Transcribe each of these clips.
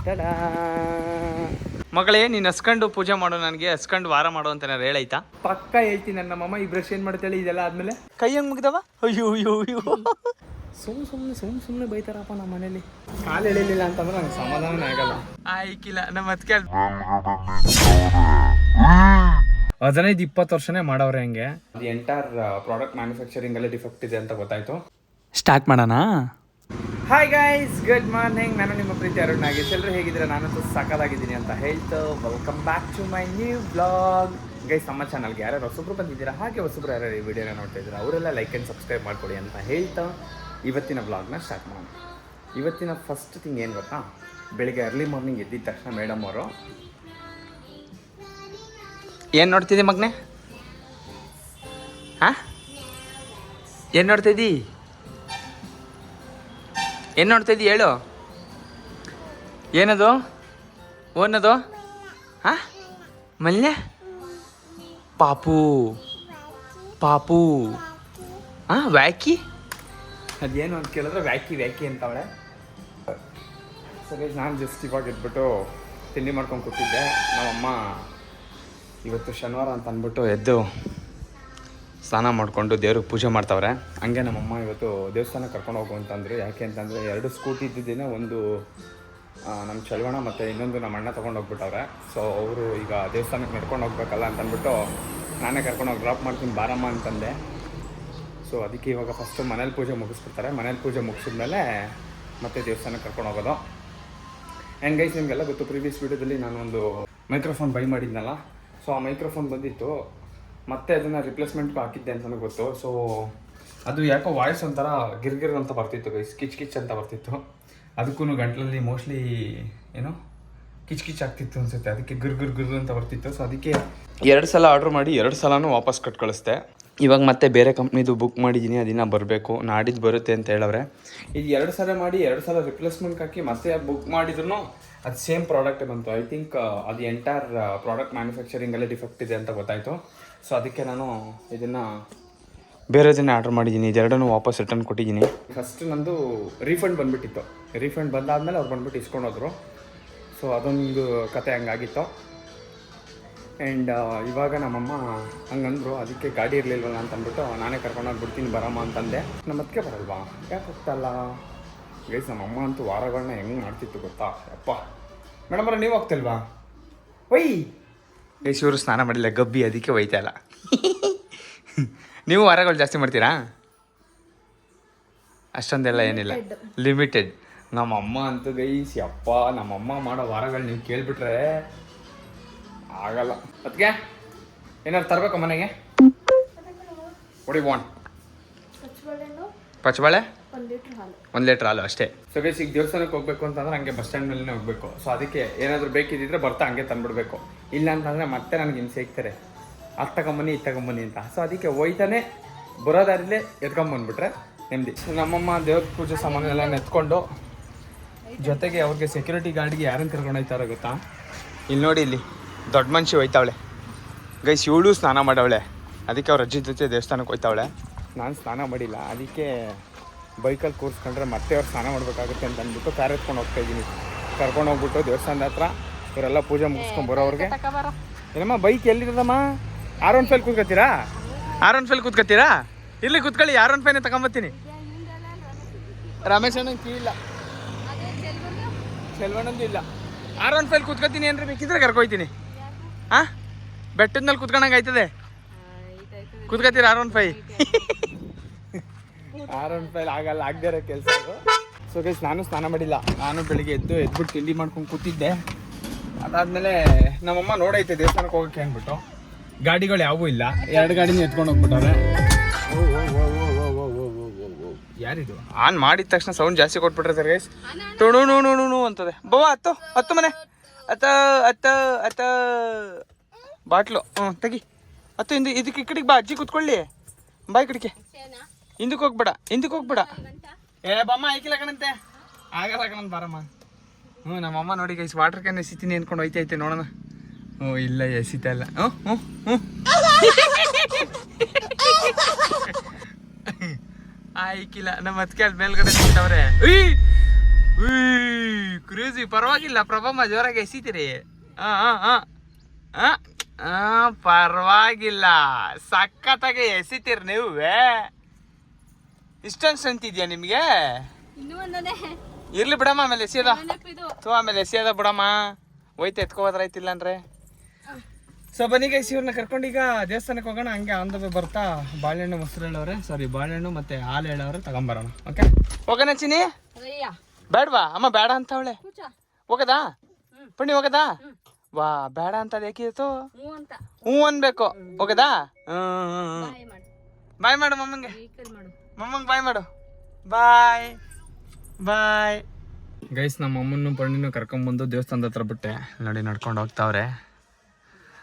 ತಡಾ ಮಗಳೇ, ನೀನು ಹಸ್ಕೊಂಡು ಪೂಜೆ ಮಾಡೋ, ನನಗೆ ಹಸ್ಕೊಂಡು ವಾರ ಮಾಡೋ ಅಂತ ನಾನು ಹೇಳೈತಾ? ಪಕ್ಕ ಹೇಳ್ತೀನಿ. ನಮ್ಮಮ್ಮ ಈ ಬ್ರಷ್ ಏನು ಮಾಡ್ತಾಳೆ ಇದೆಲ್ಲ ಆದಮೇಲೆ ಕೈ ಹಂಗೆ ಮುಗ್ದವ. ಅಯ್ಯೋ ಅಯ್ಯೋ ಅಯ್ಯೋ, ಸುಮ್ಮನೆ ಬೈತಾರಪ್ಪ ನಮ್ಮ ಮನೇಲಿ. ಕಾಲು ಎಳಿಲಿಲ್ಲ ಅಂತಂದ್ರೆ ನಂಗೆ ಸಮಾಧಾನ ಆಗಲ್ಲ. ಆಯ್ಕಿಲ್ಲ ನಮ್ಮ ಅದಕ್ಕೆ 15-20 ವರ್ಷನೇ ಮಾಡವ್ರೆ ಹಂಗೆ. ಅದು ಎಂಟೈರ್ ಪ್ರಾಡಕ್ಟ್ ಮ್ಯಾನುಫ್ಯಾಕ್ಚರಿಂಗ್ ಅಲ್ಲಿ ಡಿಫೆಕ್ಟ್ ಇದೆ ಅಂತ ಗೊತ್ತಾಯ್ತು. ಸ್ಟಾರ್ಟ್ ಮಾಡೋಣ. Hi guys, good morning. ನಾನು ನಿಮ್ಮ ಪ್ರೀತಿ ಅರುಣ್ ನಾಗೇಶ್. ಎಲ್ಲರೂ ಹೇಗಿದ್ದೀರಾ? ನಾನಂತೂ ಸಕ್ಕತ್ತಾಗಿದ್ದೀನಿ ಅಂತ ಹೇಳ್ತು welcome back to my new blog. Guys, ನಮ್ಮ ಚಾನಲ್ಗೆ ಯಾರ್ಯಾರು ಹೊಸಬ್ರು ಬಂದಿದ್ದೀರಾ, ಹಾಗೆ ಹೊಸಬ್ರು ಯಾರ್ಯಾರು ಈ ವಿಡಿಯೋನ ನೋಡ್ತಾ ಇದ್ದೀರಾ, ಅವರೆಲ್ಲ ಲೈಕ್ ಆ್ಯಂಡ್ ಸಬ್ಸ್ಕ್ರೈಬ್ ಮಾಡ್ಕೊಳ್ಳಿ ಅಂತ ಹೇಳ್ತಾ ಇವತ್ತಿನ ಬ್ಲಾಗ್ನ ಸ್ಟಾರ್ಟ್ ಮಾಡೋಣ. ಇವತ್ತಿನ ಫಸ್ಟ್ ಥಿಂಗ್ ಏನು ಗೊತ್ತಾ, ಬೆಳಿಗ್ಗೆ ಅರ್ಲಿ ಮಾರ್ನಿಂಗ್ ಎದ್ದಿದ ತಕ್ಷಣ ಮೇಡಮ್ ಅವರು ಏನು ನೋಡ್ತಿದ್ದಿ ಮಗನೇ? ಹಾಂ, ಏನು ನೋಡ್ತಿದ್ದಿ? ಏನು ನೋಡ್ತಿದ್ದಿ ಹೇಳು? ಏನದು ಓನದು? ಹಾಂ, ಮಲ್ಯ ಪಾಪು ಪಾಪು. ಹಾಂ, ವ್ಯಾಕಿ. ಅದೇನು ಅಂತ ಕೇಳಿದ್ರೆ ವ್ಯಾಕಿ ಅಂತವಳೆ. ಸರಿ, ನಾನು ಜಸ್ಟ್ ಇವಾಗ ಎದ್ಬಿಟ್ಟು ತಿಂಡಿ ಮಾಡ್ಕೊಂಡು ಕೂತಿದ್ದೆ. ನಮ್ಮಮ್ಮ ಇವತ್ತು ಶನಿವಾರ ಅಂತ ಅಂದ್ಬಿಟ್ಟು ಎದ್ದು ಸ್ನಾನ ಮಾಡಿಕೊಂಡು ದೇವ್ರಿಗೆ ಪೂಜೆ ಮಾಡ್ತಾವ್ರೆ. ಹಂಗೆ ನಮ್ಮಮ್ಮ ಇವತ್ತು ದೇವಸ್ಥಾನಕ್ಕೆ ಕರ್ಕೊಂಡು ಹೋಗು ಅಂತಂದರು. ಯಾಕೆ ಅಂತಂದರೆ 2 ಸ್ಕೂಟಿ ಇದ್ದಿದ್ದೇನೆ, ಒಂದು ನಮ್ಮ ಚಲವಣ ಮತ್ತು ಇನ್ನೊಂದು ನಮ್ಮ ಅಣ್ಣ ತೊಗೊಂಡು ಹೋಗ್ಬಿಟ್ಟವ್ರೆ. ಸೊ ಅವರು ಈಗ ದೇವಸ್ಥಾನಕ್ಕೆ ನಡ್ಕೊಂಡು ಹೋಗ್ಬೇಕಲ್ಲ ಅಂತಂದ್ಬಿಟ್ಟು ನಾನೇ ಕರ್ಕೊಂಡೋಗಿ ಡ್ರಾಪ್ ಮಾಡ್ತೀನಿ ಬಾರಮ್ಮ ಅಂತಂದೆ. ಸೊ ಅದಕ್ಕೆ ಇವಾಗ ಫಸ್ಟು ಮನೇಲಿ ಪೂಜೆ ಮುಗಿಸ್ಬಿಡ್ತಾರೆ. ಮನೇಲಿ ಪೂಜೆ ಮುಗಿಸಿದ್ಮೇಲೆ ಮತ್ತೆ ದೇವಸ್ಥಾನಕ್ಕೆ ಕರ್ಕೊಂಡು ಹೋಗೋದು. ಆ್ಯಂಡ್ ಗೈಸ್, ನಿಮಗೆಲ್ಲ ಗೊತ್ತು, ಪ್ರೀವಿಯಸ್ ವೀಡಿಯೋದಲ್ಲಿ ನಾನೊಂದು ಮೈಕ್ರೋಫೋನ್ ಬೈ ಮಾಡಿದ್ನಲ್ಲ. ಸೊ ಆ ಮೈಕ್ರೋಫೋನ್ ಬಂದಿತ್ತು, ಮತ್ತೆ ಅದನ್ನು ರಿಪ್ಲೇಸ್ಮೆಂಟ್ಗೂ ಹಾಕಿದ್ದೆ ಅಂತಲೂ ಗೊತ್ತು. ಸೊ ಅದು ಯಾಕೋ ವಾಯ್ಸ್ ಒಂಥರ ಗಿರ್ಗಿರ್ ಅಂತ ಬರ್ತಿತ್ತು ಗೈಸ್, ಕಿಚ್ ಅಂತ ಬರ್ತಿತ್ತು. ಅದಕ್ಕೂ ಗಂಟ್ಲಲ್ಲಿ ಮೋಸ್ಟ್ಲಿ ಏನೋ ಕಿಚ್ ಆಗ್ತಿತ್ತು ಅನಿಸುತ್ತೆ, ಅದಕ್ಕೆ ಗಿರ್ ಅಂತ ಬರ್ತಿತ್ತು. ಸೊ ಅದಕ್ಕೆ 2 ಸಲ ಆರ್ಡ್ರ್ ಮಾಡಿ 2 ಸಲನೂ ವಾಪಸ್ ಕಟ್ ಕಳಿಸ್ದೆ. ಇವಾಗ ಮತ್ತೆ ಬೇರೆ ಕಂಪ್ನಿದು ಬುಕ್ ಮಾಡಿದ್ದೀನಿ, ಅದನ್ನು ಬರಬೇಕು, ನಾಡಿದ್ದು ಬರುತ್ತೆ ಅಂತ ಹೇಳವ್ರೆ. ಇದು 2 ಸಲ ಮಾಡಿ 2 ಸಲ ರಿಪ್ಲೇಸ್ಮೆಂಟ್ ಹಾಕಿ ಮತ್ತೆ ಬುಕ್ ಮಾಡಿದ್ರು ಅದು ಸೇಮ್ ಪ್ರಾಡಕ್ಟ್ ಬಂತು. ಐ ಥಿಂಕ್ ಅದು ಎಂಟೈರ್ ಪ್ರಾಡಕ್ಟ್ ಮ್ಯಾನುಫ್ಯಾಕ್ಚರಿಂಗಲ್ಲೇ ಡಿಫೆಕ್ಟ್ ಇದೆ ಅಂತ ಗೊತ್ತಾಯಿತು. ಸೊ ಅದಕ್ಕೆ ನಾನು ಇದನ್ನು ಬೇರೆದನ್ನೇ ಆರ್ಡ್ರ್ ಮಾಡಿದ್ದೀನಿ. ಇದೆರಡನ್ನೂ ವಾಪಸ್ ರಿಟರ್ನ್ ಕೊಟ್ಟಿದ್ದೀನಿ. ಫಸ್ಟ್ ನಂದು ರೀಫಂಡ್ ಬಂದುಬಿಟ್ಟಿತ್ತು. ರೀಫಂಡ್ ಬಂದಾದಮೇಲೆ ಅವ್ರು ಬಂದುಬಿಟ್ಟು ಇಸ್ಕೊಂಡೋದ್ರು. ಸೊ ಅದೊಂದು ಕತೆ ಹಂಗಾಗಿತ್ತು. ಆ್ಯಂಡ್ ಇವಾಗ ನಮ್ಮಮ್ಮ ಹಂಗಂದ್ರು, ಅದಕ್ಕೆ ಗಾಡಿ ಇರಲಿಲ್ವಲ್ಲ ಅಂತ ಅಂದ್ಬಿಟ್ಟು ನಾನೇ ಕರ್ಕೊಂಡೋಗಿ ಬಿಡ್ತೀನಿ ಬರಮ್ಮ ಅಂತಂದೆ. ನಮ್ಮ ಅದಕ್ಕೆ ಬರಲ್ವಾ, ಯಾಕೆ ಹೋಗ್ತಲ್ಲ ಗೈಸ್? ನಮ್ಮಮ್ಮ ಅಂತೂ ವಾರಗಳನ್ನ ಹೆಂಗೆ ಮಾಡ್ತಿತ್ತು ಗೊತ್ತಾ? ಅಪ್ಪ ಮೇಡಮ್ ಅವ್ರ ನೀವು ಹೋಗ್ತಿಲ್ವಾ? ಒಯ್ ಗೈಸ್, ಇವರು ಸ್ನಾನ ಮಾಡಿಲ್ಲ ಗಬ್ಬಿ, ಅದಕ್ಕೆ ಒಯ್ತಾ ಇಲ್ಲ. ನೀವು ವಾರಗಳು ಜಾಸ್ತಿ ಮಾಡ್ತೀರಾ? ಅಷ್ಟೊಂದೆಲ್ಲ ಏನಿಲ್ಲ, ಲಿಮಿಟೆಡ್. ನಮ್ಮಮ್ಮ ಅಂತೂ ಗೈಸ್ ಯಪ್ಪ, ನಮ್ಮಮ್ಮ ಮಾಡೋ ವಾರಗಳು ನೀವು ಕೇಳಿಬಿಟ್ರೆ ಆಗಲ್ಲ. ಅದಕ್ಕೆ ಏನಾದ್ರು ತರಬೇಕು ಮನೆಗೆ? ವಾಟ್ ಪಚ್ಚಬಾಳೆ 1 ಲೀಟ್ರ್ ಹಾಲು ಅಷ್ಟೇ. ಸೊ ಗೈಸ್, ಈಗ ದೇವಸ್ಥಾನಕ್ಕೆ ಹೋಗ್ಬೇಕು ಅಂತಂದ್ರೆ ಹಂಗೆ ಬಸ್ ಸ್ಟ್ಯಾಂಡ್ ಮೇಲೆ ಹೋಗ್ಬೇಕು. ಸೊ ಅದಕ್ಕೆ ಏನಾದರೂ ಬೇಕಿದ್ದಿದ್ರೆ ಬರ್ತಾ ಹಂಗೆ ತಂದುಬಿಡ್ಬೇಕು. ಇಲ್ಲ ಅಂತಂದರೆ ಮತ್ತೆ ನನಗೆ ಹಿಂಗೆ ಸಿಗ್ತಾರೆ, ಅದು ತಗೊಂಬನ್ನಿ ಇದು ತಗೊಂಬನ್ನಿ ಅಂತ. ಸೊ ಅದಕ್ಕೆ ಹೋಯ್ತಾನೆ ಬರೋದಾರಿಲೇ ಎತ್ಕೊಂಬಂದ್ಬಿಟ್ರೆ ನೆಮ್ಮದಿ. ನಮ್ಮಮ್ಮ ದೇವ್ರ ಪೂಜೆ ಸಾಮಾನೆಲ್ಲ ನೆತ್ಕೊಂಡು, ಜೊತೆಗೆ ಅವ್ರಿಗೆ ಸೆಕ್ಯೂರಿಟಿ ಗಾರ್ಡ್ಗೆ ಯಾರನ್ನು ಕರ್ಕೊಂಡು ಹೋಯ್ತಾರೋ ಗೊತ್ತಾ? ಇಲ್ಲಿ ನೋಡಿ, ಇಲ್ಲಿ ದೊಡ್ಡ ಮನುಷ್ಯ ಹೋಯ್ತಾವಳೆ ಗೈಸ್. ಇವಳು ಸ್ನಾನ ಮಾಡವಳೆ, ಅದಕ್ಕೆ ಅವ್ರ ಅಜ್ಜಿ ಜೊತೆ ದೇವಸ್ಥಾನಕ್ಕೆ ಹೋಯ್ತಾವಳೆ. ನಾನು ಸ್ನಾನ ಮಾಡಿಲ್ಲ, ಅದಕ್ಕೆ ಬೈಕಲ್ಲಿ ಕೂರಿಸ್ಕೊಂಡ್ರೆ ಮತ್ತೆ ಅವ್ರು ಸ್ನಾನ ಮಾಡಬೇಕಾಗುತ್ತೆ ಅಂತ ಅಂದ್ಬಿಟ್ಟು ಕಾರ್ ಎತ್ಕೊಂಡು ಹೋಗ್ತಾಯಿದ್ದೀನಿ. ಕರ್ಕೊಂಡು ಹೋಗ್ಬಿಟ್ಟು ದೇವಸ್ಥಾನದ ಹತ್ರ ಇವರೆಲ್ಲ ಪೂಜೆ ಮುಗಿಸ್ಕೊಂಡು ಬರೋವ್ರಿಗೆ. ಏನಮ್ಮ ಬೈಕ್ ಎಲ್ಲಿರೋದಮ್ಮ? R15 ಕೂತ್ಕೊತೀರಾ? R15 ಕೂತ್ಕೊತೀರಾ? ಇಲ್ಲಿ ಕೂತ್ಕೊಳ್ಳಿ, R15 ತಗೊಂಬತ್ತೀನಿ. ರಮೇಶ್ ಅಣ್ಣಂಗೆ ಕೀಳಿಲ್ಲ, ಚೆಲ್ವಣ್ಣಂದು ಇಲ್ಲ. R15 ಕೂತ್ಕೊತೀನಿ ಏನ್ರಿ, ಬೇಕಿದ್ರೆ ಕರ್ಕೊಯ್ತೀನಿ. ಹಾಂ, ಬೆಟ್ಟದ ಮೇಲೆ ಕೂತ್ಕೊಂಡಂಗೆ ಆಯ್ತದೆ. ಕೂತ್ಕೊತೀರ R15? R15 ಆಗಲ್ಲ, ಆಗದೇ ಇರೋ ಕೆಲಸ ಅದು. ಸೊ ಗೈಸ್, ನಾನು ಸ್ನಾನ ಮಾಡಿಲ್ಲ. ನಾನು ಬೆಳಿಗ್ಗೆ ಎದ್ಬಿಟ್ಟು ತಿಂಡಿ ಮಾಡ್ಕೊಂಡು ಕೂತಿದ್ದೆ. ಅದಾದಮೇಲೆ ನಮ್ಮಮ್ಮ ನೋಡೈತೆ ದೇವಸ್ಥಾನಕ್ಕೆ ಹೋಗೋಕ್ಕೆ ಅಂದ್ಬಿಟ್ಟು ಗಾಡಿಗಳು ಯಾವೂ ಇಲ್ಲ, 2 ಗಾಡಿನ ಎತ್ಕೊಂಡು ಹೋಗ್ಬಿಟ್ಟವ್ರೆ. ಯಾರಿದು? ಆನ್ ಮಾಡಿದ ತಕ್ಷಣ ಸೌಂಡ್ ಜಾಸ್ತಿ ಕೊಟ್ಬಿಟ್ಟಿರ್ತಾರೆ ಗೈಸ್. ಟುಣು ಅಂತದೆ. ಬವ್ವ ಹತ್ತು ಮನೆ ಅತ್ತ ಬಾಟ್ಲು ತೆಗಿ ಹತ್ತು. ಇದಕ್ಕೆ ಈ ಕಡೆಗೆ ಬಾ, ಅಜ್ಜಿ ಕೂತ್ಕೊಳ್ಳಿ. ಬಾಯ್ ಕಡೆಗೆ ಹಿಂದಕ್ಕೆ ಹೋಗ್ಬೇಡ. ಬಮ್ಮ ಐಕಿಲ್ಲ ಕಣಂತೆ, ಆಗಲ್ಲ ಕಣಂತ ಬಾರಮ್ಮ. ನಮ್ಮಮ್ಮ ನೋಡಿ ಗೈಸ್, ವಾಟರ್ ಕ್ಯಾನ್ ಎಸಿತೀನಿ ಅನ್ಕೊಂಡು ಹೋಯ್ತೈತೆ, ನೋಡೋಣ. ಇಲ್ಲ ಎಸಿತಾ ಇಲ್ಲ. ಆಯ್ಕಿಲ್ಲ. ನಮ್ಮ ಅದಕ್ಕೆ ಅಲ್ಲಿ ಮೇಲ್ಗಡೆ ನಿಂತವ್ರೆ. ಕ್ರೂಸಿ ಪರವಾಗಿಲ್ಲ, ಪ್ರಭಮ್ಮ ಜೋರಾಗಿ ಎಸಿತೀರಿ. ಪರವಾಗಿಲ್ಲ, ಸಖತ್ತಾಗಿ ಎಸಿತೀರಿ ನೀವೇ. ಇಷ್ಟೊಂದು ಸ್ಟ್ರೆಂತ್ ಇದೆಯಾ ನಿಮಗೆ? ಇರ್ಲಿ ಬಿಡಮ್ಮ, ಆಮೇಲೆ ಎಸಿಯದ ಆಮೇಲೆ ಎಸಿಯದ ಬಿಡಮ್ಮ. ಹೋಯ್ತು ಎತ್ಕೋದ್ರ ಆಯ್ತಿಲ್ಲ ಅಂದ್ರೆ. ಸೊ ಬನ್ನಿ ಗೈಸ್, ಇವ್ರನ್ನ ಕರ್ಕೊಂಡೀಗ ದೇವಸ್ಥಾನಕ್ಕೆ ಹೋಗೋಣ. ಹಂಗೆ ಆನ್ ದ ವೇ ಬರ್ತಾ ಬಾಳೆಹಣ್ಣು ಮೊಸರು ಹೇಳವ್ರೆ, ಸಾರಿ ಬಾಳೆಹಣ್ಣು ಮತ್ತೆ ಹಾಲು ಹೇಳವ್ರೆ, ತಗೊಂಬರೋಣ. ಓಕೆ ಹೋಗೋಣ ಚಿನಿ? ಬೇಡವಾ ಅಮ್ಮ? ಬೇಡ ಅಂತ ಅವಳೆ. ಹೋಗದಾ ಪುಣ್ಯ? ಹೋಗದಾ? ವಾ ಬೇಡ ಅಂತ ಯಾಕಿತ್ತು? ಹ್ಞೂ ಅನ್ಬೇಕು. ಹೋಗದಾ? ಬಾಯ್ ಮಾಡು ಮಮ್ಮಂಗೆ. ಮಮ್ಮಂಗೆ ಬಾಯ್ ಮಾಡು. ಬಾಯ್ ಬಾಯ್ ಗೈಸ್. ನಮ್ಮ ಅಮ್ಮನ್ನು ಪರ್ಣಿನೂ ಕರ್ಕೊಂಡ್ಬಂದು ದೇವಸ್ಥಾನದ ಹತ್ರ ಬಿಟ್ಟೆ. ನೋಡಿ ನಡ್ಕೊಂಡು ಹೋಗ್ತಾವ್ರೆ.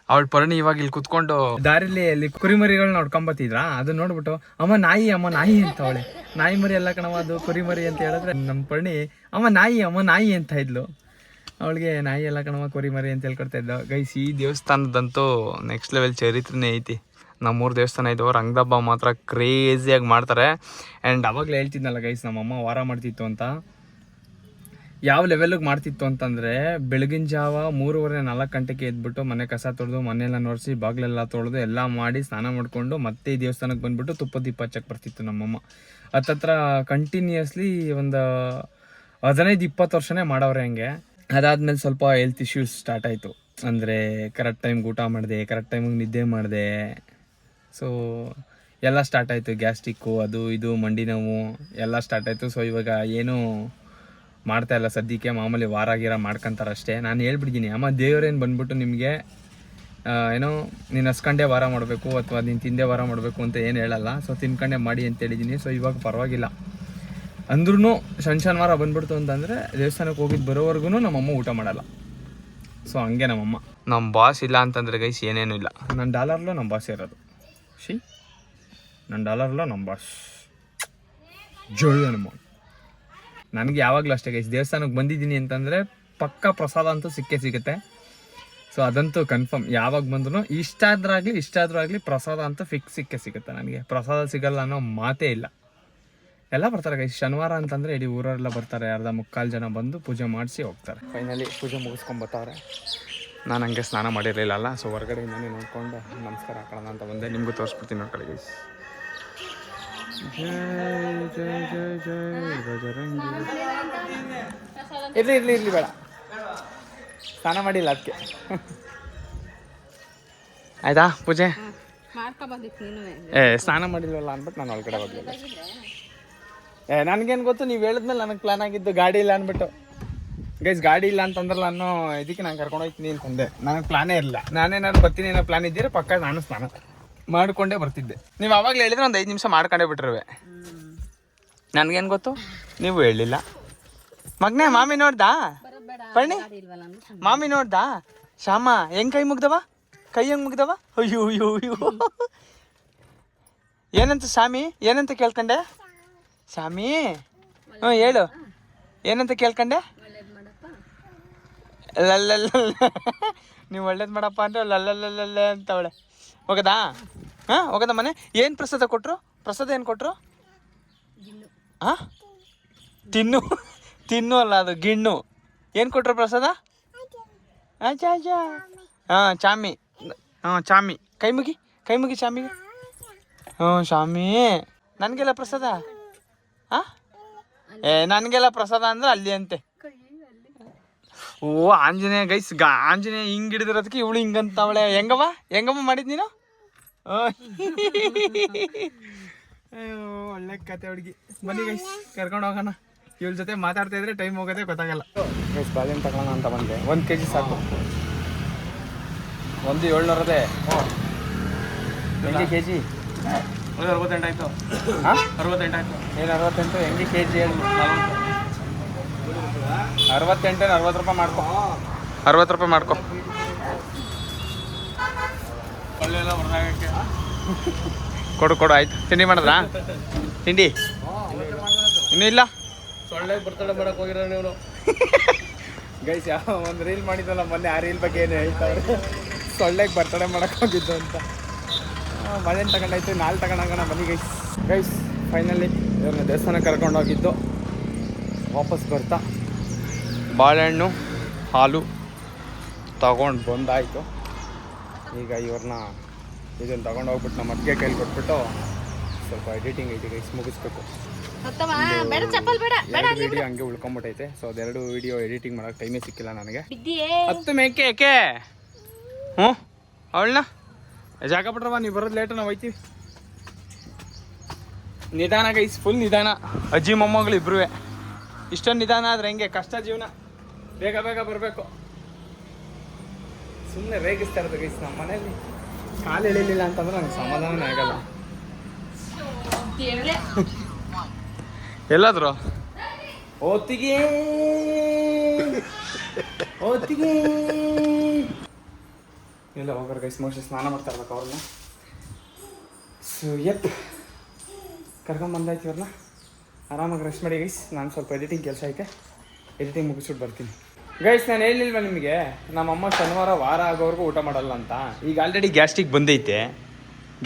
ಅವಳ ಪರ್ಣಿ ಇವಾಗ ಇಲ್ಲಿ ಕುತ್ಕೊಂಡು ದಾರಿಲಿ ಅಲ್ಲಿ ಕುರಿಮರಿಗಳು ನೋಡ್ಕೊಂಬತ್ತಿದ್ರ. ಅದನ್ನ ನೋಡ್ಬಿಟ್ಟು ಅಮ್ಮ ನಾಯಿ ಅಂತ ಅವಳೆ. ನಾಯಿ ಮರಿ ಎಲ್ಲ ಕಣವ, ಅದು ಕುರಿಮರಿ ಅಂತ ಹೇಳಿದ್ರೆ ನಮ್ಮ ಪರ್ಣಿ ಅಮ್ಮ ನಾಯಿ ಅಂತ ಇದ್ಲು. ಅವಳಿಗೆ ನಾಯಿ ಎಲ್ಲ ಕಣವ, ಕುರಿಮರಿ ಅಂತ ಹೇಳ್ಕೊಡ್ತಾ ಇದ್ದ. ಗೈಸ್ ಈ ದೇವಸ್ಥಾನದಂತೂ ನೆಕ್ಸ್ಟ್ ಲೆವೆಲ್ ಚರಿತ್ರೆನೇ ಐತಿ. ನಮ್ಮೂರು ದೇವಸ್ಥಾನ ಇದು. ರಂಗದಬ್ಬ ಮಾತ್ರ ಕ್ರೇಜಿಯಾಗಿ ಮಾಡ್ತಾರೆ. ಆ್ಯಂಡ್ ಅವಾಗಲೇ ಹೇಳ್ತಿದ್ನಲ್ಲ ಗೈಸ್, ನಮ್ಮಮ್ಮ ವಾರ ಮಾಡ್ತಿತ್ತು ಅಂತ. ಯಾವ ಲೆವೆಲ್ಗೆ ಮಾಡ್ತಿತ್ತು ಅಂತಂದರೆ, ಬೆಳಗಿನ ಜಾವ 3:30-4 ಗಂಟೆಗೆ ಎದ್ಬಿಟ್ಟು ಮನೆ ಕಸ ತೊಳೆದು, ಮನೆಯೆಲ್ಲ ನೋಡಿಸಿ, ಬಾಗಿಲೆಲ್ಲ ತೊಳೆದು ಎಲ್ಲ ಮಾಡಿ ಸ್ನಾನ ಮಾಡಿಕೊಂಡು ಮತ್ತೆ ಈ ದೇವಸ್ಥಾನಕ್ಕೆ ಬಂದುಬಿಟ್ಟು ತುಪ್ಪದ ದೀಪ ಹಚ್ಚಕ್ಕೆ ಬರ್ತಿತ್ತು ನಮ್ಮಮ್ಮ. ಹತ್ತತ್ರ ಕಂಟಿನ್ಯೂಸ್ಲಿ ಒಂದು 15-20 ವರ್ಷನೇ ಮಾಡವ್ರೆ ಹಂಗೆ. ಅದಾದಮೇಲೆ ಸ್ವಲ್ಪ ಹೆಲ್ತ್ ಇಶ್ಯೂಸ್ ಸ್ಟಾರ್ಟ್ ಆಯಿತು. ಅಂದರೆ ಕರೆಕ್ಟ್ ಟೈಮ್ಗೆ ಊಟ ಮಾಡಿದೆ, ಕರೆಕ್ಟ್ ಟೈಮಿಗೆ ನಿದ್ದೆ ಮಾಡಿದೆ. ಸೊ ಎಲ್ಲ ಸ್ಟಾರ್ಟ್ ಆಯಿತು. ಗ್ಯಾಸ್ಟ್ರಿಕ್ಕು, ಅದು ಇದು, ಮಂಡಿ ನೋವು ಎಲ್ಲ ಸ್ಟಾರ್ಟ್ ಆಯಿತು. ಸೊ ಇವಾಗ ಏನೂ ಮಾಡ್ತಾಯಿಲ್ಲ ಸದ್ಯಕ್ಕೆ. ಮಾಮೂಲಿ ವಾರ ಗೀರ ಮಾಡ್ಕೊತಾರೆ ಅಷ್ಟೇ. ನಾನು ಹೇಳ್ಬಿಟ್ಟಿದ್ದೀನಿ, ಅಮ್ಮ ದೇವರೇನು ಬಂದ್ಬಿಟ್ಟು ನಿಮಗೆ ಏನೋ ನೀನು ಹಸ್ಕಂಡೆ ವಾರ ಮಾಡಬೇಕು ಅಥವಾ ನೀನು ತಿಂದೆ ವಾರ ಮಾಡಬೇಕು ಅಂತ ಏನು ಹೇಳಲ್ಲ. ಸೊ ತಿನ್ಕಂಡೆ ಮಾಡಿ ಅಂತ ಹೇಳಿದ್ದೀನಿ. ಸೊ ಇವಾಗ ಪರವಾಗಿಲ್ಲ. ಅಂದ್ರೂ ಶನಿವಾರ ಬಂದ್ಬಿಡ್ತು ಅಂತಂದರೆ ದೇವಸ್ಥಾನಕ್ಕೆ ಹೋಗಿದ್ದು ಬರೋವರೆಗೂ ನಮ್ಮಮ್ಮ ಊಟ ಮಾಡಲ್ಲ. ಸೊ ಹಂಗೆ ನಮ್ಮಮ್ಮ. ನಮ್ಮ ಬಾಸ್ ಇಲ್ಲ ಅಂತಂದರೆ ಗೈಸ್ ಏನೇನು ಇಲ್ಲ. ನನ್ನ ಡಾಲರ್లో ನಮ್ಮ ಬಾಸ್ ಇರೋದು. ನನ್ನ ಡಾಲರ್లో ನಮ್ಮ ಬಾಸ್ ಜೋಳಿ ಹನುಮಾನ್. ನನಗೆ ಯಾವಾಗಲೂ ಅಷ್ಟೇ ಗೈಸ್, ದೇವಸ್ಥಾನಕ್ಕೆ ಬಂದಿದ್ದೀನಿ ಅಂತಂದರೆ ಪಕ್ಕ ಪ್ರಸಾದ ಅಂತೂ ಸಿಗುತ್ತೆ. ಸೊ ಅದಂತೂ ಕನ್ಫರ್ಮ್. ಯಾವಾಗ ಬಂದ್ರೂ ಇಷ್ಟ ಆದ್ರೂ ಆಗಲಿ ಪ್ರಸಾದ ಅಂತೂ ಫಿಕ್ಸ್ ಸಿಗುತ್ತೆ ನನಗೆ. ಪ್ರಸಾದ ಸಿಗಲ್ಲ ಅನ್ನೋ ಮಾತೇ ಇಲ್ಲ. ಎಲ್ಲ ಬರ್ತಾರೆ ಗೈಸ್. ಶನಿವಾರ ಅಂತಂದರೆ ಇಡೀ ಊರವರೆಲ್ಲ ಬರ್ತಾರೆ. 1/4 ಜನ ಬಂದು ಪೂಜೆ ಮಾಡಿಸಿ ಹೋಗ್ತಾರೆ. ಫೈನಲಿ ಪೂಜೆ ಮುಗಿಸ್ಕೊಂಬರ್ತಾವ್ರೆ. ನಾನು ಹಂಗೆ ಸ್ನಾನ ಮಾಡಿರಲಿಲ್ಲ. ಸೊ ಹೊರಗಡೆಯಿಂದನೇ ನೋಡ್ಕೊಂಡು ನಮಸ್ಕಾರ ಹಾಕೋಣ ಅಂತ ಬಂದೆ. ನಿಮಗೂ ತೋರಿಸ್ಬಿಡ್ತೀನಿ ನೋಡ್ಕೊಳ್ಳಿ ಗೈಸ್. ಜೈ ಜೈ ಜೈ ಜೈ ಬಜರಂಗಿ. ಇರ್ಲಿ ಬೇಡ, ಸ್ನಾನ ಮಾಡಿಲ್ಲ ಅದಕ್ಕೆ. ಆಯ್ತಾ ಪೂಜೆ? ಸ್ನಾನ ಮಾಡಿಲ್ವಲ್ಲ ಅಂದ್ಬಿಟ್ಟು ನಾನು ಒಳಗಡೆ ಹೋಗ್ಲಿಲ್ಲ. ನನಗೇನು ಗೊತ್ತು, ನೀವು ಹೇಳಿದ್ಮೇಲೆ ನನಗೆ ಪ್ಲಾನ್ ಆಗಿದ್ದು ಗಾಡಿ ಇಲ್ಲ ಅಂದ್ಬಿಟ್ಟು. ಗೈಸ್ ಗಾಡಿ ಇಲ್ಲ ಅಂತಂದ್ರಲ್ಲ ಅನ್ನೋ ಇದಕ್ಕೆ ನಾನು ಕರ್ಕೊಂಡು ಹೋಗ್ತೀನಿ ಅಂತಂದೆ. ನನಗೆ ಪ್ಲಾನೇ ಇರಲಿಲ್ಲ. ನಾನೇನಾದ್ರು ಬರ್ತೀನಿ ಏನೋ ಪ್ಲಾನ್ ಇದ್ದೀರಾ ಪಕ್ಕ ನಾನು ಸ್ನಾನ ಮಾಡಿಕೊಂಡೇ ಬರ್ತಿದ್ದೆ. ನೀವು ಆವಾಗಲೇ ಹೇಳಿದ್ರೆ ಒಂದು 5 ನಿಮಿಷ ಮಾಡ್ಕೊಂಡೇ ಬಿಟ್ಟಿರುವೆ. ನನಗೇನು ಗೊತ್ತು, ನೀವು ಹೇಳಿಲ್ಲ. ಮಗನೇ ಮಾಮಿ ನೋಡ್ದಾ? ಪರ್ಣಿ ಮಾಮಿ ನೋಡ್ದಾ? ಶ್ಯಾಮ ಹೆಂಗ್ ಕೈ ಮುಗ್ದವ? ಕೈ ಹೆಂಗ್ ಮುಗ್ದವ? ಅಯ್ಯೋ ಅಯ್ಯೋ ಅಯ್ಯೋ. ಏನಂತ ಸ್ವಾಮಿ? ಏನಂತ ಕೇಳ್ಕೊಂಡೆ ಸ್ವಾಮಿ? ಹೇಳು, ಏನಂತ ಕೇಳ್ಕೊಂಡೆ? ಲಲ್ಲ ನೀವು ಒಳ್ಳೇದು ಮಾಡಪ್ಪ ಅಂದ್ರೆ ಲಲ್ಲ ಅಂತವಳೆ. ಹೋಗದಾ? ಹೋಗದ ಮನೆ. ಏನು ಪ್ರಸಾದ ಕೊಟ್ಟರು? ಪ್ರಸಾದ ಏನು ಕೊಟ್ಟರು? ತಿನ್ನು ಅಲ್ಲ, ಅದು ಗಿಣ್ಣು. ಏನು ಕೊಟ್ಟರು ಪ್ರಸಾದ? ಚಾಮಿ. ಚಾಮಿ. ಕೈ ಮುಗಿ ಚಾಮಿಗೆ. ಶಾಮಿ ನನಗೆಲ್ಲ ಪ್ರಸಾದ? ನನಗೆಲ್ಲ ಪ್ರಸಾದ ಅಂದ್ರೆ ಅಲ್ಲಿ ಅಂತೆ. ಓ ಆಂಜನೇಯ ಗೈಸ್. ಆಂಜನೇಯ ಹಿಂಗೆ ಹಿಡಿದಿರೋದಕ್ಕೆ ಇವಳು ಹಿಂಗಂತವಳೆ. ಹೆಂಗಮ್ಮ ಮಾಡಿದ್ ನೀನು? ಅಯ್ಯೋ ಒಳ್ಳೆ ಕತೆ ಹುಡುಗಿ. ಬನ್ನಿ ಗೈಸ್ ಕರ್ಕೊಂಡು ಹೋಗೋಣ. ಇವಳ ಜೊತೆ ಮಾತಾಡ್ತಾ ಇದ್ರೆ ಟೈಮ್ ಹೋಗೋದೇ ಗೊತ್ತಾಗಲ್ಲ. ಗೈಸ್ ಬಾಳೆಹಣ್ಣು ತಗೊಳ್ಳೋಣ ಅಂತ ಬಂದೆ. 1 kg ಸಾಕು. 1,700 ಹೆಂಗೆ kg? 68 ಆಯಿತು. 68 ಆಯಿತು. ಏನು 68? ಹೆಂಗೆ kg ಹೇಳಿ? 68 60 ರೂಪಾಯಿ ಮಾಡ್ಕೊ. 60 ರೂಪಾಯಿ ಮಾಡ್ಕೊ. ಪಲ್ಲೆಲ್ಲ ಹೊರದಾಗಕ್ಕೆ ಕೊಡು ಆಯ್ತು. ತಿಂಡಿ ಮಾಡಿದ್ರಾ? ತಿಂಡಿ ಇನ್ನೂ ಇಲ್ಲ. ಸೊಳ್ಳೆ ಬರ್ತಡೆ ಮಾಡಕ್ಕೆ ಹೋಗಿರೋ ನೀವು ಗೈಸ್. ಯಾವ ಒಂದು ರೀಲ್ ಮಾಡಿದ್ವಲ್ಲ ಮೊನ್ನೆ, ಆ ರೀಲ್ ಬಗ್ಗೆ ಏನು ಹೇಳ್ತಾವ್ರೆ. ಸೊಳ್ಳೆಗೆ ಬರ್ತಡೆ ಮಾಡಕ್ಕೆ ಹೋಗಿದ್ದು ಅಂತ. ಮಳೆನ್ ತಗೊಂಡಾಯ್ತು, ನಾಳೆ ತಗೊಂಡೋಗೋಣ ಬನ್ನಿ ಗೈಸ್. ಫೈನಲಿ ಇವ್ರನ್ನ ದೇವಸ್ಥಾನಕ್ಕೆ ಕರ್ಕೊಂಡು ಹೋಗಿದ್ದು. ವಾಪಸ್ ಬರ್ತಾ ಬಾಳೆಹಣ್ಣು ಹಾಲು ತಗೊಂಡು ಬಂದಾಯಿತು. ಈಗ ಇವ್ರನ್ನ ಇದನ್ನು ತಗೊಂಡು ಹೋಗ್ಬಿಟ್ಟು ನಮ್ಮ ಅತ್ತಿಗೆ ಕೈಲಿ ಕೊಟ್ಬಿಟ್ಟು ಸ್ವಲ್ಪ ಎಡಿಟಿಂಗ್ ಐತೆ ಗೈಸ್, ಮುಗಿಸ್ಬೇಕು. ವಿಡಿಯೋ ಹಂಗೆ ಉಳ್ಕೊಂಬಿಟ್ಟೈತೆ. ಸೊ ಅದೆರಡು ವಿಡಿಯೋ ಎಡಿಟಿಂಗ್ ಮಾಡೋಕೆ ಟೈಮೇ ಸಿಕ್ಕಿಲ್ಲ ನನಗೆ. 10 ಮೇಕೆ ಏಕೆ ಹ್ಞೂ ಅವಳನ್ನ ಜಾಗ ಬಿಟ್ರವ, ನೀವು ಬರೋದು ಲೇಟು, ನಾವು ಹೋಯ್ತೀವಿ. ನಿಧಾನ ಗೈಸ್, ಫುಲ್ ನಿಧಾನ. ಅಜ್ಜಿ ಮೊಮ್ಮಗಳು ಇಬ್ರು ಇಷ್ಟೊಂದು ನಿಧಾನ ಆದ್ರೆ ಹೆಂಗೆ, ಕಷ್ಟ ಜೀವನ. ಬೇಗ ಬೇಗ ಬರಬೇಕು. ಸುಮ್ಮನೆ ರೇಗಿಸ್ತಾ ಇರೋದು ಗೈಸ್. ನಮ್ಮ ಮನೇಲಿ ಕಾಲು ಎಳಿಲಿಲ್ಲ ಅಂತಂದ್ರೆ ನಂಗೆ ಸಮಾಧಾನನೇ ಆಗಲ್ಲ. ಎಲ್ಲಾದ್ರು ಓತಿಗೆ ಎಲ್ಲ ಹೋಗೋರು ಗೈಸ್. ಮೋಸ್ಟ್ಲಿ ಸ್ನಾನ ಮಾಡ್ತಾ ಇರ್ಬೇಕು ಅವ್ರನ್ನ. ಸೊ ಕರ್ಕೊಂಬಂದಾಯ್ತು ಇವ್ರನ್ನ. ಆರಾಮಾಗಿ ರೆಸ್ಟ್ ಮಾಡಿ ಗೈಸ್. ನಾನು ಸ್ವಲ್ಪ ಎಡಿಟಿಂಗ್ ಕೆಲಸ ಐತೆ, ಎಡಿಟಿಂಗ್ ಮುಗಿಸ್ಬಿಟ್ಟು ಬರ್ತೀನಿ ಗೈಸ್. ನಾನು ಹೇಳಿಲ್ವ ನಿಮಗೆ, ನಮ್ಮಮ್ಮ ಶನಿವಾರ ವಾರ ಆಗೋವರೆಗೂ ಊಟ ಮಾಡಲ್ಲ ಅಂತ. ಈಗ ಆಲ್ರೆಡಿ ಗ್ಯಾಸ್ಟ್ರಿಕ್ ಬಂದೈತೆ.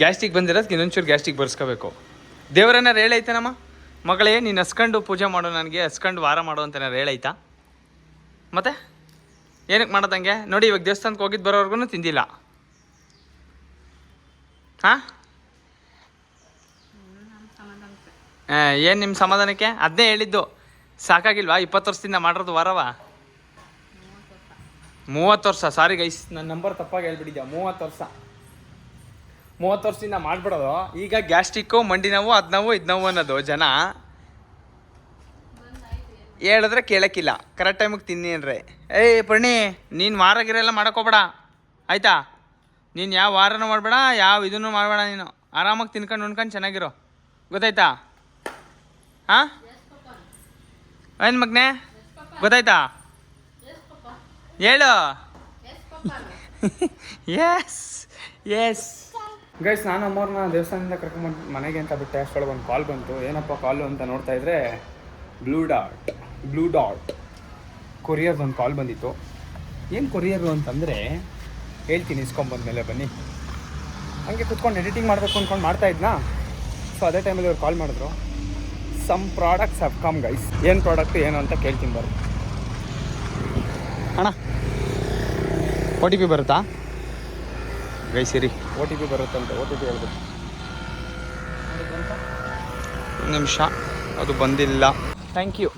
ಗ್ಯಾಸ್ಟ್ರಿಕ್ ಬಂದಿರೋದಕ್ಕೆ ಇನ್ನೊಂಚೂರು ಗ್ಯಾಸ್ಟ್ರಿಕ್ ಬರ್ಸ್ಕೋಬೇಕು. ದೇವರನ್ನಾರು ಹೇಳೈತೆ ನಮ್ಮ ಮಗಳೇ, ನೀನು ಹಸ್ಕೊಂಡು ಪೂಜೆ ಮಾಡು, ನನಗೆ ಹಸ್ಕೊಂಡು ವಾರ ಮಾಡು ಅಂತ ನಾನು ಹೇಳೈತಾ? ಮತ್ತೆ ಏನಕ್ಕೆ ಮಾಡೋದಂಗೆ ನೋಡಿ. ಇವಾಗ ದೇವಸ್ಥಾನಕ್ಕೆ ಹೋಗಿದ್ದು ಬರೋವರೆಗೂ ತಿಂದಿಲ್ಲ. ಹಾಂ ಏನು ನಿಮ್ಮ ಸಮಾಧಾನಕ್ಕೆ? ಅದನ್ನೇ ಹೇಳಿದ್ದು. ಸಾಕಾಗಿಲ್ವಾ 20 ವರ್ಷದಿಂದ ಮಾಡಿರೋದು ವಾರವ? 30 ವರ್ಷ. ಸಾರಿ ಗೈಸ್, ನನ್ನ ನಂಬರ್ ತಪ್ಪಾಗಿ ಹೇಳ್ಬಿಟ್ಟಿದ್ದೆ. 30 ವರ್ಷದಿಂದ ಮಾಡಿಬಿಡೋದು. ಈಗ ಗ್ಯಾಸ್ಟ್ರಿಕ್ಕು, ಮಂಡಿ ನೋವು, ಅದು ನೋವು, ಇದು ನೋವು ಅನ್ನೋದು ಜನ ಹೇಳಿದ್ರೆ ಕೇಳೋಕ್ಕಿಲ್ಲ. ಕರೆಕ್ಟ್ ಟೈಮಿಗೆ ತಿನ್ನಿ ಅಂದರೆ, ಏಯ್ ಪರ್ಣಿ ನೀನು ವಾರಗಿರೆಲ್ಲ ಮಾಡೋಕ್ಕೋಬೇಡ ಆಯಿತಾ? ನೀನು ಯಾವ ವಾರನೂ ಮಾಡಬೇಡ, ಯಾವ ಇದನ್ನು ಮಾಡಬೇಡ. ನೀನು ಆರಾಮಾಗಿ ತಿನ್ಕೊಂಡು ಉಣ್ಕೊಂಡು ಚೆನ್ನಾಗಿರೋ, ಗೊತ್ತಾಯ್ತಾ? ಹಾಂ ಏನು ಮಗನೇ, ಗೊತ್ತಾಯ್ತಾ? ಹೇಳು. ಎಸ್ ಗೈಸ್, ನಾನು ಅಮ್ಮವ್ರನ್ನ ದೇವಸ್ಥಾನದಿಂದ ಕರ್ಕೊಂಡ್ಬಂದು ಮನೆಗೆ ಅಂತ ಬಿಟ್ಟೆ. ಅಷ್ಟೊಳಗೆ ಒಂದು ಕಾಲ್ ಬಂತು. ಏನಪ್ಪ ಕಾಲು ಅಂತ ನೋಡ್ತಾ ಇದ್ರೆ ಬ್ಲೂ ಡಾಟ್ ಕೊರಿಯರ್ದು ಒಂದು ಕಾಲ್ ಬಂದಿತ್ತು. ಏನು ಕೊರಿಯರು ಅಂತಂದರೆ ಹೇಳ್ತೀನಿ ಇಸ್ಕೊಂಬಂದ್ಮೇಲೆ ಬನ್ನಿ. ಹಂಗೆ ಕುತ್ಕೊಂಡು ಎಡಿಟಿಂಗ್ ಮಾಡಬೇಕು ಅಂದ್ಕೊಂಡು ಮಾಡ್ತಾಯಿದ್ನಾ. ಸೊ ಅದೇ ಟೈಮಲ್ಲಿ ಅವ್ರು ಕಾಲ್ ಮಾಡಿದ್ರು. Some products have come guys. ಏನು ಪ್ರಾಡಕ್ಟು ಏನು ಅಂತ ಕೇಳ್ತೀನಿ ಬರ್ರಿ. ಅಣ್ಣ OTP ಬರುತ್ತಾ ಗೈಸ್? ಇರಿ, OTP ಬರುತ್ತಂತೆ. OTP ಹೇಳ್ಬೇಕು. ನಿಮಿಷ, ಅದು ಬಂದಿಲ್ಲ. Thank you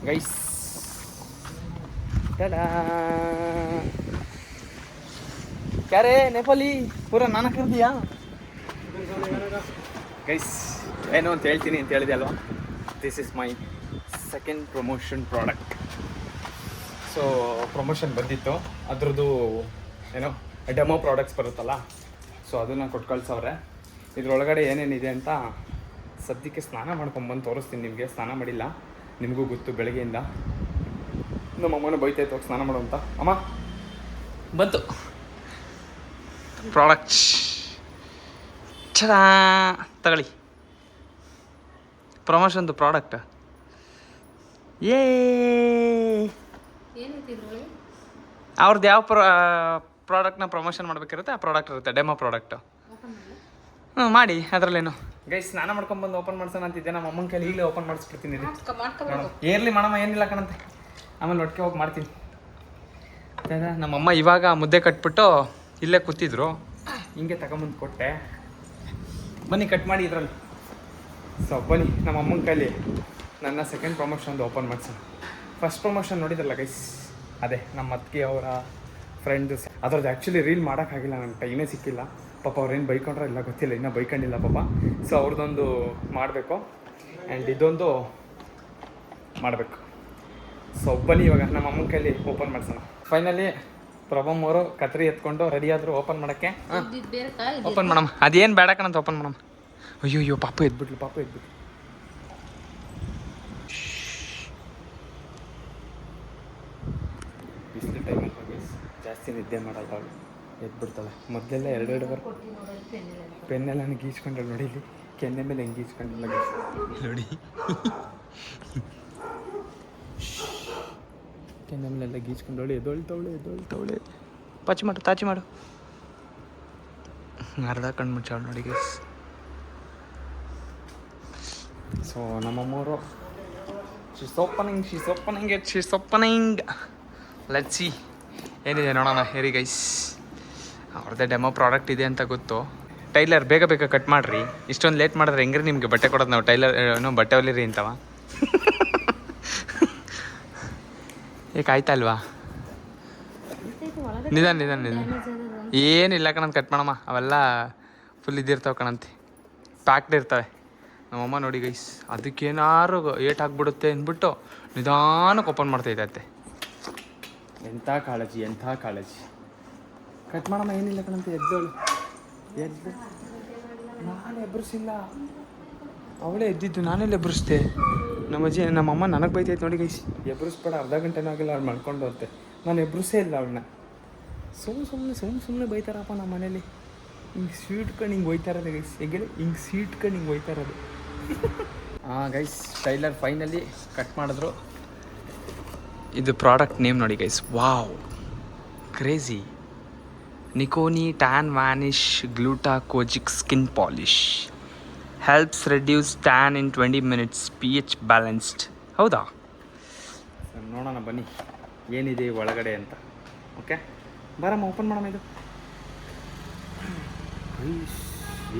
guys. ಕ್ಯಾರೇ ನೇಪಾಲಿ ಪೂರ ನಾನ ಕರ್ದಿಯಾ ಗೈಸ್? ಏನು ಅಂತ ಹೇಳ್ತೀನಿ ಅಂತ ಹೇಳಿದೆ ಅಲ್ವಾ. This is my second promotion product. So promotion ಬಂದಿತ್ತು, ಅದ್ರದ್ದು ಏನೋ ಡೆಮೋ ಪ್ರಾಡಕ್ಟ್ಸ್ ಬರುತ್ತಲ್ಲ, ಸೊ ಅದನ್ನು ಕೊಟ್ಟು ಕಳ್ಸವ್ರೆ. ಇದ್ರೊಳಗಡೆ ಏನೇನಿದೆ ಅಂತ ಸದ್ಯಕ್ಕೆ ಸ್ನಾನ ಮಾಡ್ಕೊಂಬಂದು ತೋರಿಸ್ತೀನಿ ನಿಮಗೆ. ಸ್ನಾನ ಮಾಡಿಲ್ಲ, ನಿಮಗೂ ಗೊತ್ತು. ಬೆಳಗ್ಗೆಯಿಂದ ನಮ್ಮ ಅಮ್ಮನ ಬೈತಾಯ್ತು ಹೋಗಿ ಸ್ನಾನ ಮಾಡು ಅಂತ. ಅಮ್ಮ ಬಂತು ಪ್ರಾಡಕ್ಟ್ಸ್. ತಗೊಳ್ಳಿ, ಪ್ರಮೋಷನ್ದು ಪ್ರಾಡಕ್ಟ್. ಅವ್ರದ್ದು ಯಾವ ಪ್ರಾಡಕ್ಟ್ನ ಪ್ರಮೋಷನ್ ಮಾಡಬೇಕಿರುತ್ತೆ ಆ ಪ್ರಾಡಕ್ಟ್ ಇರುತ್ತೆ, ಡೆಮೋ ಪ್ರಾಡಕ್ಟು. ಮಾಡಿ, ಅದರಲ್ಲೇನು ಗೈಸ್. ಸ್ನಾನ ಮಾಡ್ಕೊಂಬಂದು ಓಪನ್ ಮಾಡ್ಸೋಣ ಅಂತಿದ್ದೆ. ನಮ್ಮ ಅಮ್ಮನ ಕೈಲಿ ಈಗಲೇ ಓಪನ್ ಮಾಡಿಸ್ಬಿಡ್ತೀನಿ. ಏರ್ಲಿ ಮಾಡಮ್ಮ, ಏನಿಲ್ಲ ಕಣಂತೆ. ಆಮೇಲೆ ಒಟ್ಟಿಗೆ ಹೋಗಿ ಮಾಡ್ತೀನಿ. ನಮ್ಮಮ್ಮ ಇವಾಗ ಮುದ್ದೆ ಕಟ್ಬಿಟ್ಟು ಇಲ್ಲೇ ಕೂತಿದ್ರು, ಹಿಂಗೆ ತಗೊಂಬಂದು ಕೊಟ್ಟೆ. ಬನ್ನಿ ಕಟ್ ಮಾಡಿ ಇದರಲ್ಲಿ. ಸೊ ಬನ್ನಿ ನಮ್ಮ ಅಮ್ಮನ ಕೈಲಿ ನನ್ನ ಸೆಕೆಂಡ್ ಪ್ರಮೋಷನ್ದು ಓಪನ್ ಮಾಡ್ಸೋಣ. ಫಸ್ಟ್ ಪ್ರಮೋಷನ್ ನೋಡಿದ್ರಲ್ಲ ಗೈಸ್, ಅದೇ ನಮ್ಮ ಅತ್ತಿಗೆ ಅವರ ಫ್ರೆಂಡ್ದು. ಅದ್ರದ್ದು ಆ್ಯಕ್ಚುಲಿ ರೀಲ್ ಮಾಡೋಕ್ಕಾಗಿಲ್ಲ, ನನಗೆ ಟೈಮೇ ಸಿಕ್ಕಿಲ್ಲ. ಪಾಪ ಅವ್ರೇನು ಬೈಕೊಂಡ್ರೆ ಇಲ್ಲ ಗೊತ್ತಿಲ್ಲ, ಇನ್ನೂ ಬೈಕೊಂಡಿಲ್ಲ ಪಾಪ. ಸೊ ಅವ್ರದ್ದೊಂದು ಮಾಡಬೇಕು ಆ್ಯಂಡ್ ಇದೊಂದು ಮಾಡಬೇಕು. ಸೊ ಬನ್ನಿ ಇವಾಗ ನಮ್ಮ ಅಮ್ಮನ ಕೈಲಿ ಓಪನ್ ಮಾಡ್ಸೋಣ. ಫೈನಲಿ ಪ್ರಭಮ್ ಅವರು ಕತ್ರಿ ಎತ್ಕೊಂಡು ರೆಡಿ ಆದರು ಓಪನ್ ಮಾಡೋಕ್ಕೆ. ಓಪನ್ ಮಾಡಮ್ಮ, ಅದೇನು ಬೇಡಕ್ಕಂತ ಓಪನ್ ಮಾಡಮ್ಮ. ಅಯ್ಯೋ ಪಾಪು ಎದ್ಬಿಟ್ಲು. ಬಿಸಿಲು ಟೈಮಲ್ಲಿ ಜಾಸ್ತಿ ನಿದ್ದೆ ಮಾಡಲ್ಲ ಅವಳು, ಎದ್ಬಿಡ್ತಾಳೆ. ಮೊದಲೆಲ್ಲ 2 ಅವರ್ ಪೆನ್ನೆಲ್ಲ ನನಗೆ ಗೀಚ್ಕೊಂಡಳು. ನೋಡಿ ಇಲ್ಲಿ ಕೆನ್ನೆ ಮೇಲೆ ಹೆಂಗೆ ಗೀಚ್ಕೊಂಡಿಲ್ಲ ನೋಡಿ. ಕೆನ್ನೆ ಮೇಲೆಲ್ಲ ಗೀಚ್ಕೊಂಡವಳು. ಎದ್ದೊಳ್ತವಳೆ. ತಾಚಿ ಮಾಡು. ಅರ್ಧ ಕಣ್ಣು ಮುಚ್ಚಾಳು ನೋಡಿ ಗೈಸ್. ಸೊ ನಮ್ಮಮ್ಮವರು ಶೀಸ್ ಓಪನಿಂಗ್ ಲೆಟ್ಸ್ ಸಿ ಏನಿದೆ ನೋಡೋಣ. ಹೇರಿ ಗೈಸ್, ಅವ್ರದ್ದೇ ಡೆಮೋ ಪ್ರಾಡಕ್ಟ್ ಇದೆ ಅಂತ ಗೊತ್ತು. ಟೈಲರ್ ಬೇಗ ಬೇಗ ಕಟ್ ಮಾಡಿರಿ, ಇಷ್ಟೊಂದು ಲೇಟ್ ಮಾಡಿದ್ರೆ ಹೆಂಗ್ರಿ ನಿಮಗೆ ಬಟ್ಟೆ ಕೊಡೋದು ನಾವು? ಟೈಲರ್ ಏನೋ ಬಟ್ಟೆ ಹೊಲಿರಿ ಅಂತವ. ಏಕೆ ಆಯ್ತಾ ಅಲ್ವಾ? ನಿಧಾನ ಏನಿಲ್ಲ ಕಣಂತ ಕಟ್ ಮಾಡಮ್ಮ, ಅವೆಲ್ಲ ಫುಲ್ ಇದಿರ್ತಾವೆ ಕಣಂತೆ, ಪ್ಯಾಕ್ಡ್ ಇರ್ತವೆ. ನಮ್ಮಮ್ಮ ನೋಡಿ ಗೈಸ್, ಅದಕ್ಕೇನಾರು ಏಟ್ ಆಗಿಬಿಡುತ್ತೆ ಅಂದ್ಬಿಟ್ಟು ನಿಧಾನಕ್ಕೆ ಓಪನ್ ಮಾಡ್ತಾಯಿದ್ದತ್ತೆ. ಎಂಥ ಕಾಳಜಿ. ಕಟ್ ಮಾಡಮ್ಮ, ಏನಿಲ್ಲ ಕಣಂತೆ. ಎದ್ದು ನಾನು ಎಬ್ಬರಿಸಿಲ್ಲ, ಅವಳೇ ಎದ್ದಿದ್ದು, ನಾನೆಲ್ಲ ಎಬ್ಬರಿಸ್ದೆ. ನಮ್ಮಮ್ಮ ನನಗೆ ಬೈತೈತೆ ನೋಡಿ ಗೈಸ್, ಎಬ್ಬರಿಸ್ಬೇಡ, ಅರ್ಧ ಗಂಟೆನೂ ಆಗಿಲ್ಲ ಅವ್ಳು ಮಾಡ್ಕೊಂಡು ಅಂತೆ. ನಾನು ಎಬ್ಬರಿಸೇ ಇಲ್ಲ ಅವಳನ್ನ. ಸುಮ್ಮನೆ ಬೈತಾರಪ್ಪ ನಮ್ಮ ಮನೇಲಿ. ಹಿಂಗೆ ಸ್ವೀಟ್ ಕಣ್ಣು ಹಿಂಗೆ ಹೋಯ್ತಾ ಇರೋದು ಗೈಸ್, ಹೇಗೆ ಹಿಂಗೆ ಸ್ವೀಟ್ ಕಣ್ಣು ಹಿಂಗೆ ಹೋಯ್ತಾ ಇರೋದು. ಹಾಂ ಗೈಸ್, ಟೈಲರ್ ಫೈನಲಿ ಕಟ್ ಮಾಡಿದ್ರು. ಇದು ಪ್ರಾಡಕ್ಟ್ ನೇಮ್ ನೋಡಿ ಗೈಸ್, ವಾವ್ ಕ್ರೇಜಿ. ನಿಕೋನಿ ಟ್ಯಾನ್ ವ್ಯಾನಿಷ್ ಗ್ಲೂಟಾಕೋಜಿಕ್ skin polish helps reduce tan in 20 minutes, pH balanced. ಹೌದಾ? ನೋಡೋಣ ಬನ್ನಿ ಏನಿದೆ ಒಳಗಡೆ ಅಂತ. ಓಕೆ ಬರಮ್ಮ, ಓಪನ್ ಮಾಡೋಣ. ಇದು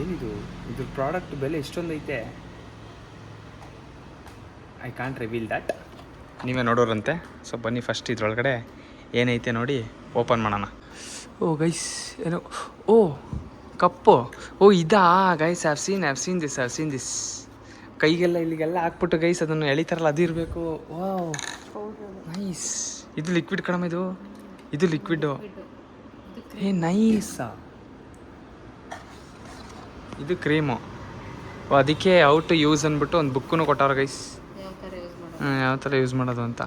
ಏನಿದು? ಇದ್ರ ಪ್ರಾಡಕ್ಟ್ ಬೆಲೆ ಇಷ್ಟೊಂದು ಐತೆ. ಐ ಕಾಂಟ್ ರಿವೀಲ್ ದ್ಯಾಟ್, ನೀವೇ ನೋಡೋರಂತೆ. ಸೊ ಬನ್ನಿ ಫಸ್ಟ್ ಇದ್ರೊಳಗಡೆ ಏನೈತೆ ನೋಡಿ ಓಪನ್ ಮಾಡೋಣ. ಓ ಗೈಸ್, ಏನೋ ಕಪ್ಪು. ಇದಾ ಗೈಸ್? Have seen this. ಕೈಗೆಲ್ಲ ಇಲ್ಲಿಗೆಲ್ಲ ಹಾಕ್ಬಿಟ್ಟು ಗೈಸ್ ಅದನ್ನು ಎಳಿತಾರಲ್ಲ, ಅದು ಇರಬೇಕು. Wow nice. ಇದು ಲಿಕ್ವಿಡ್ ಕಣಮ್ಮ, ಇದು ಲಿಕ್ವಿಡ್ಡು. ನೈಸಾ. ಇದು ಕ್ರೀಮು. ಅದಕ್ಕೆ ಹೌ ಟು ಯೂಸ್ ಅಂದ್ಬಿಟ್ಟು ಒಂದು ಬುಕ್ಕನ್ನು ಕೊಟ್ಟವ್ರ ಗೈಸ್, ಯಾವ ಥರ ಯೂಸ್ ಮಾಡೋದು ಅಂತ.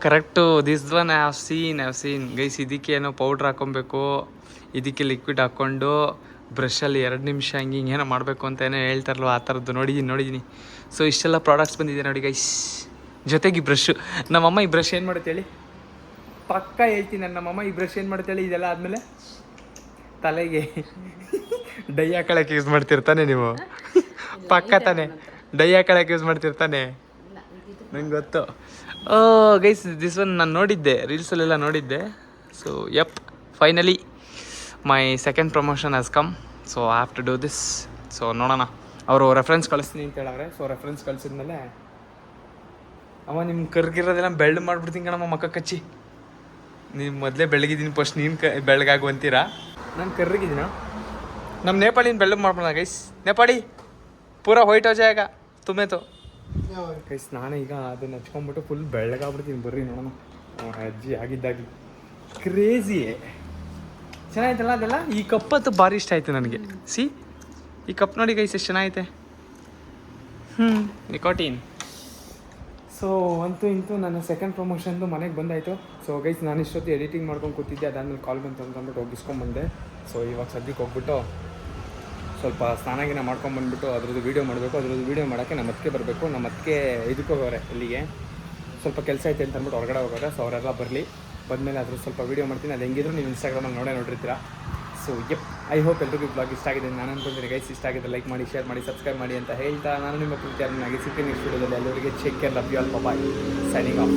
Correct. This one have seen guys. ಇದಕ್ಕೆ ಏನೋ ಪೌಡ್ರ್ ಹಾಕ್ಕೊಬೇಕು, ಇದಕ್ಕೆ ಲಿಕ್ವಿಡ್ ಹಾಕ್ಕೊಂಡು ಬ್ರಷಲ್ಲಿ 2 ನಿಮಿಷ ಹಿಂಗೇನೋ ಮಾಡಬೇಕು ಅಂತ ಏನೋ ಹೇಳ್ತಾರಲ್ವ, ಆ ಥರದ್ದು ನೋಡಿದ್ದೀನಿ. ಸೊ ಇಷ್ಟೆಲ್ಲ ಪ್ರಾಡಕ್ಟ್ಸ್ ಬಂದಿದೆ ನೋಡಿ ಗೈಸ್. ಜೊತೆಗೆ ಈ ಬ್ರಷ್, ನಮ್ಮಮ್ಮ ಈ ಬ್ರಷ್ ಏನು ಮಾಡುತ್ತೆ ಹೇಳಿ? ಪಕ್ಕ ಹೇಳ್ತೀನಿ ನಾನು. ನಮ್ಮಮ್ಮ ಈ ಬ್ರಷ್ ಏನು ಮಾಡುತ್ತೆ ಹೇಳಿ? ಇದೆಲ್ಲ ಆದಮೇಲೆ ತಲೆಗೆ ಡೈ ಹಾಕೊಳಕ್ಕೆ ಯೂಸ್ ಮಾಡ್ತಿರ್ತಾನೆ. ನೀವು ಪಕ್ಕ ತಾನೆ ಡೈ ಹಾಕೊಳಕ್ಕೆ ಯೂಸ್ ಮಾಡ್ತಿರ್ತಾನೆ, ನಂಗೆ ಗೊತ್ತು. ಗೈಸ್, ದಿಸ್ ಒನ್ ನಾನು ನೋಡಿದ್ದೆ, ರೀಲ್ಸಲ್ಲೆಲ್ಲ ನೋಡಿದ್ದೆ. So finally my second promotion has come. So I have to do this. So ನೋಡೋಣ, ಅವರು ರೆಫರೆನ್ಸ್ ಕಳಿಸ್ತೀನಿ ಅಂತ ಹೇಳವ್ರೆ. ಸೊ ರೆಫರೆನ್ಸ್ ಕಳಿಸಿದ್ಮೇಲೆ ಅಮ್ಮ ನಿಮ್ಮ ಕರ್ಗಿರೋದೆಲ್ಲ ಬೆಳ್ಳು ಮಾಡಿಬಿಡ್ತೀನಿ ಕಣಮ್ಮ, ಮಕ್ಕ ಕಚ್ಚಿ. ನೀವು ಮೊದಲೇ ಬೆಳಗಿದ್ದೀನಿ, ಫಸ್ಟ್ ನೀನು ಬೆಳಗಾಗುವಂತೀರಾ? ನಾನು ಕರ್ರಿಗಿದ್ದೀನ. ನಮ್ಮ ನೇಪಾಳಿನ ಬೆಳ್ಳಗೆ ಮಾಡ್ಬೋಣ ಗೈಸ್. ನೇಪಾಳಿ ಪೂರಾ ವೈಟ್ ಹೋ ಜಾಯೇಗಾ ತುಮೇತೋ ಗೈಸ್. ನಾನು ಈಗ ಅದನ್ನ ಹಚ್ಕೊಂಡ್ಬಿಟ್ಟು ಫುಲ್ ಬೆಳ್ಳಗಾಗ್ಬಿಡ್ತೀನಿ. ಬರ್ರಿ ನೋಡೋಣ. ಅಜ್ಜಿ ಆಗಿದ್ದಾಗಿ ಕ್ರೇಜಿ. ಚೆನ್ನಾಯ್ತಲ್ಲ ಅದೆಲ್ಲ. ಈ ಕಪ್ಪತ್ತು ಭಾರಿ ಇಷ್ಟ ಆಯಿತು ನನಗೆ. ಈ ಕಪ್ ನೋಡಿ ಗೈಸ್, ಎಷ್ಟು ಚೆನ್ನಾಗೈತೆ. ನಿಕೋಟಿನ್. ಸೊ ಇಂತೂ ನನ್ನ ಸೆಕೆಂಡ್ ಪ್ರಮೋಷನ್ದು ಮನೆಗೆ ಬಂದಾಯಿತು. ಸೊ ಗೈಸ್, ನಾನು ಇಷ್ಟೊತ್ತು ಎಡಿಟಿಂಗ್ ಮಾಡ್ಕೊಂಡು ಕೂತಿದ್ದೆ. ಅದಾದ್ಮೇಲೆ ಕಾಲ್ ಬಂತು ಅಂತಂದ್ಬಿಟ್ಟು ಹೋಗಿಸ್ಕೊಂಡ್ಬಂದೆ. ಸೊ ಇವಾಗ ಸದ್ಯಕ್ಕೆ ಹೋಗ್ಬಿಟ್ಟು ಸ್ವಲ್ಪ ಸ್ನಾನ ಮಾಡ್ಕೊಂಬಂದ್ಬಿಟ್ಟು ಅದ್ರದ್ದು ವೀಡಿಯೋ ಮಾಡಬೇಕು. ಅದ್ರದ್ದು ವೀಡಿಯೋ ಮಾಡೋಕ್ಕೆ ನಮ್ಮ ಅತ್ತಿಗೆ ಬರಬೇಕು. ನಮ್ಮ ಅತ್ತಿಗೆ ಇದಕ್ಕೆ ಹೋಗೋರೆ, ಇಲ್ಲಿಗೆ ಸ್ವಲ್ಪ ಕೆಲಸ ಐತೆ ಅಂತ ಅಂದ್ಬಿಟ್ಟು ಹೊರಗಡೆ ಹೋಗೋರೆ. ಸೊ ಅವರೆಲ್ಲ ಬರಲಿ, ಬಂದಮೇಲೆ ಅದ್ರ ಸ್ವಲ್ಪ ವೀಡಿಯೋ ಮಾಡ್ತೀನಿ. ಅದು ಹೆಂಗಿದ್ರು ನೀವು ಇನ್ಸ್ಟಾಗ್ರಾಮಲ್ಲಿ ನೋಡಿರ್ತೀರಾ. ಸೊ ಐ ಹೋಪ್ ಎಲ್ರಿಗೂ ಬ್ಲಾಗ್ ಇಷ್ಟ ಆಗಿದೆ ನಾನು ಅನ್ಕೊಂತೀನಿ ಗೈಸ್. ಇಷ್ಟ ಆಗಿದೆ ಲೈಕ್ ಮಾಡಿ, ಶೇರ್ ಮಾಡಿ, ಸಬ್ಸ್ಕ್ರೈಬ್ ಮಾಡಿ ಅಂತ ಹೇಳ್ತಾ ನಾನು ನಿಮ್ಮ ಪ್ರೀತಿಯಾಗಿ ಸಿಗ್ತೀನಿ ನೆಕ್ಸ್ಟ್ ವಿಡಿಯೋದಲ್ಲಿ. ಎಲ್ಲರಿಗೆ take care, love you all, bye, signing of.